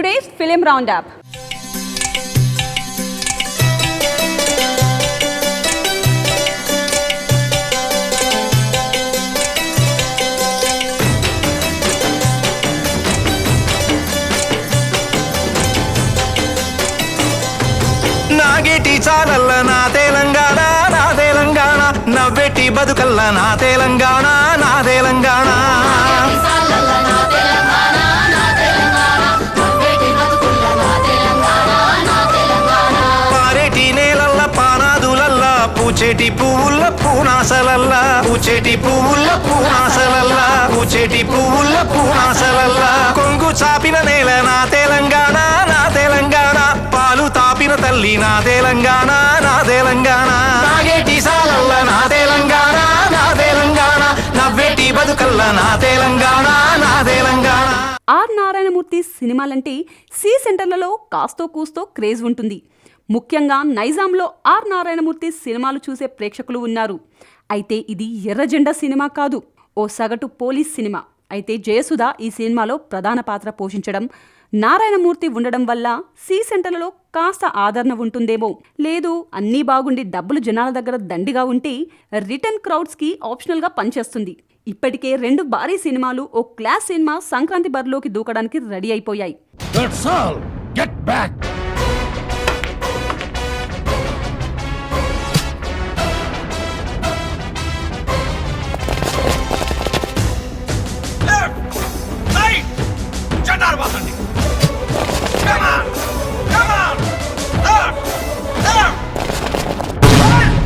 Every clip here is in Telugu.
today's film roundup. నాగేటి చాలల్ల నా తెలంగాణ నా తెలంగాణ నవ్వెట్టి బతుకల్ల నా తెలంగాణ నా తెలంగాణ పారేటి నేలల్ల పానాదులల్ల పూచేటి పువ్వుల్ల పూనాసలల్ల పూచేటి పువ్వుల్ల పూనాసలల్ల పూచేటి పువ్వుల్ల పూనాసలల్ల కొంగు చాపిన నేల నా తెలంగాణ నా తెలంగాణ పాలు తాపిన తల్లి నా తెలంగాణ నా తెలంగాణ నాగేటి సాలల్ల నా తెలంగాణ నా తెలంగాణ నవ్వేటి బతుకల్ల నా తెలంగాణ నా తెలంగాణ. ఆర్ నారాయణమూర్తి సినిమాలంటే సి సెంటర్లలో కాస్తో కూస్తో క్రేజ్ ఉంటుంది. ముఖ్యంగా నైజాంలో ఆర్ నారాయణమూర్తి సినిమాలు చూసే ప్రేక్షకులు ఉన్నారు. అయితే ఇది ఎర్రజెండా సినిమా కాదు, ఓ సగటు పోలీస్ సినిమా. అయితే జయసుధ ఈ సినిమాలో ప్రధాన పాత్ర పోషించడం, నారాయణమూర్తి ఉండడం వల్ల సి సెంటర్లలో కాస్త ఆదరణ ఉంటుందేమో. లేదు అన్నీ బాగుండి డబ్బులు జనాల దగ్గర దండిగా ఉంటే రిటర్న్ క్రౌడ్స్కి ఆప్షనల్గా పనిచేస్తుంది. ఇప్పటికే 2 భారీ సినిమాలు, ఓ క్లాస్ సినిమా సంక్రాంతి బరిలోకి దూకడానికి రెడీ అయిపోయాయి.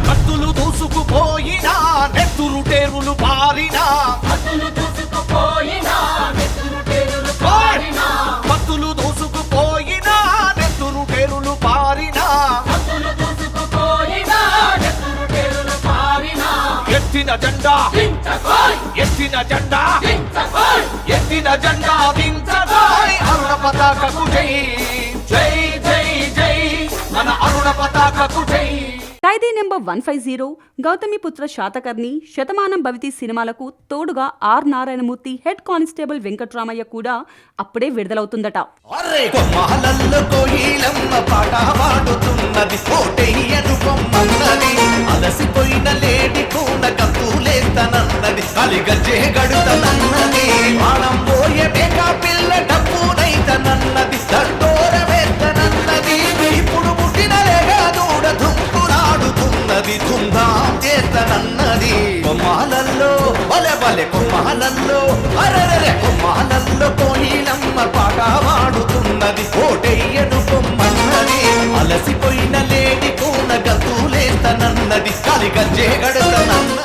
కత్తులు దూసుకుపోయినా నెత్తురు టేరులు పారినా కత్తులు దూసుకుపోయినా నెత్తురు టేరులు పారినా కత్తులు దూసుకుపోయినా నెత్తురు టేరులు పారినా కత్తులు దూసుకుపోయినా నెత్తురు టేరులు పారినా ఎత్తిన జెండా దించకోయ్ ఎత్తిన జెండా దించకోయ్ ఎత్తిన జెండా దించకోయ్ అరుణ పతాకకు జై జై జై జై మన అరుణ పతాకకు జై. ఖైదీ నెంబర్ 150, గౌతమిపుత్ర శాతకర్ణి, శతమానం భవితి సినిమాలకు తోడుగా R Narayanamurthy head constable Venkatramayya కూడా అప్పుడే విడుదలవుతుందట. కొమ్మాలల్లో బలె బలె కొమ్మాలల్లో అరెరె కొమ్మాలల్లో కోయిలమ్మ పాట వాడుతున్నది కోటెయ్యను కొమ్మన్నది అలసిపోయిన లేడి కూన గతులేస్తనన్నది కలిగజ్జే గడుతనన్న